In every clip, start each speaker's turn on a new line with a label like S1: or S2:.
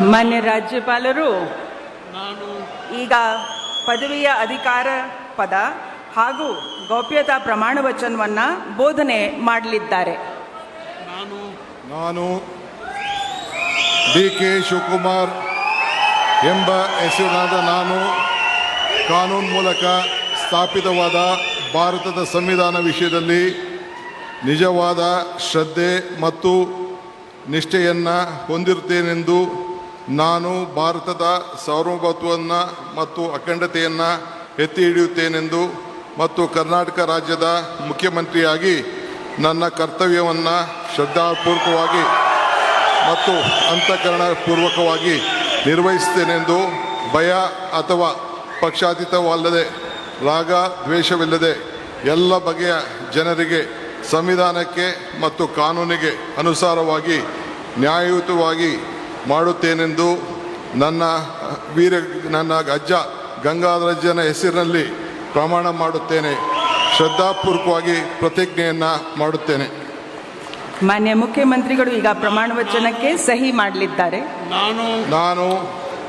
S1: ಮಾನ್ಯ ರಾಜ್ಯಪಾಲರು
S2: ನಾನು
S1: ಈಗ ಪದವಿಯ ಅಧಿಕಾರ ಪದ ಹಾಗೂ ಗೌಪ್ಯತಾ ಪ್ರಮಾಣ ವಚನವನ್ನು ಬೋಧನೆ ಮಾಡಲಿದ್ದಾರೆ.
S2: ನಾನು ಡಿ.ಕೆ. ಶಿವಕುಮಾರ್ ಎಂಬ ಹೆಸರಿನಾದ ನಾನು ಕಾನೂನು ಮೂಲಕ ಸ್ಥಾಪಿತವಾದ ಭಾರತದ ಸಂವಿಧಾನ ವಿಷಯದಲ್ಲಿ ನಿಜವಾದ ಶ್ರದ್ಧೆ ಮತ್ತು ನಿಷ್ಠೆಯನ್ನು ಹೊಂದಿರುತ್ತೇನೆಂದು ನಾನು ಭಾರತದ ಸಾರ್ವಭೌಮತ್ವವನ್ನು ಮತ್ತು ಅಖಂಡತೆಯನ್ನು ಎತ್ತಿ ಹಿಡಿಯುತ್ತೇನೆಂದು ಮತ್ತು ಕರ್ನಾಟಕ ರಾಜ್ಯದ ಮುಖ್ಯಮಂತ್ರಿಯಾಗಿ ನನ್ನ ಕರ್ತವ್ಯವನ್ನು ಶ್ರದ್ಧಾಪೂರ್ವಕವಾಗಿ ಮತ್ತು ಅಂತಃಕರಣಪೂರ್ವಕವಾಗಿ ನಿರ್ವಹಿಸುತ್ತೇನೆಂದು ಭಯ ಅಥವಾ ಪಕ್ಷಾತೀತವಲ್ಲದೆ ರಾಗ ದ್ವೇಷವಿಲ್ಲದೆ ಎಲ್ಲ ಬಗೆಯ ಜನರಿಗೆ ಸಂವಿಧಾನಕ್ಕೆ ಮತ್ತು ಕಾನೂನಿಗೆ ಅನುಸಾರವಾಗಿ ನ್ಯಾಯಯುತವಾಗಿ ಮಾಡುತ್ತೇನೆಂದು ನನ್ನ ಅಜ್ಜ ಗಂಗಾಧರಜ್ಜನ ಹೆಸರಿನಲ್ಲಿ ಪ್ರಮಾಣ ಮಾಡುತ್ತೇನೆ. ಶ್ರದ್ಧಾಪೂರ್ವಕವಾಗಿ ಪ್ರತಿಜ್ಞೆಯನ್ನು ಮಾಡುತ್ತೇನೆ.
S1: ಮಾನ್ಯ ಮುಖ್ಯಮಂತ್ರಿಗಳು ಈಗ ಪ್ರಮಾಣ ವಚನಕ್ಕೆ ಸಹಿ ಮಾಡಲಿದ್ದಾರೆ.
S2: ನಾನು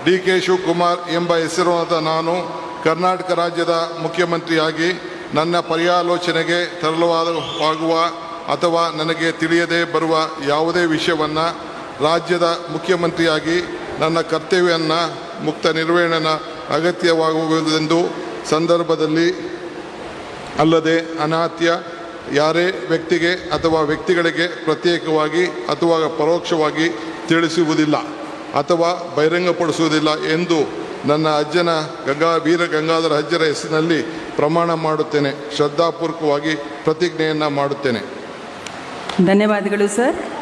S2: ಡಿ.ಕೆ. ಶಿವಕುಮಾರ್ ಎಂಬ ಹೆಸರಾದ ನಾನು ಕರ್ನಾಟಕ ರಾಜ್ಯದ ಮುಖ್ಯಮಂತ್ರಿಯಾಗಿ ನನ್ನ ಪರ್ಯಾಲೋಚನೆಗೆ ತರಲಾಗುವ ಅಥವಾ ನನಗೆ ತಿಳಿಯದೇ ಬರುವ ಯಾವುದೇ ವಿಷಯವನ್ನು ರಾಜ್ಯದ ಮುಖ್ಯಮಂತ್ರಿಯಾಗಿ ನನ್ನ ಕರ್ತವ್ಯವನ್ನು ಮುಕ್ತ ನಿರ್ವಹಣೆ ಅಗತ್ಯವಾಗುವುದೆಂದು ಸಂದರ್ಭದಲ್ಲಿ ಅಲ್ಲದೆ ಅನಾತ್ಯ ಯಾರೇ ವ್ಯಕ್ತಿಗೆ ಅಥವಾ ವ್ಯಕ್ತಿಗಳಿಗೆ ಪ್ರತ್ಯೇಕವಾಗಿ ಅಥವಾ ಪರೋಕ್ಷವಾಗಿ ತಿಳಿಸುವುದಿಲ್ಲ ಅಥವಾ ಬಹಿರಂಗಪಡಿಸುವುದಿಲ್ಲ ಎಂದು ನನ್ನ ಅಜ್ಜನ ವೀರ ಗಂಗಾಧರ ಅಜ್ಜರ ಹೆಸರಿನಲ್ಲಿ ಪ್ರಮಾಣ ಮಾಡುತ್ತೇನೆ. ಶ್ರದ್ಧಾಪೂರ್ವಕವಾಗಿ ಪ್ರತಿಜ್ಞೆಯನ್ನು ಮಾಡುತ್ತೇನೆ.
S1: ಧನ್ಯವಾದಗಳು ಸರ್.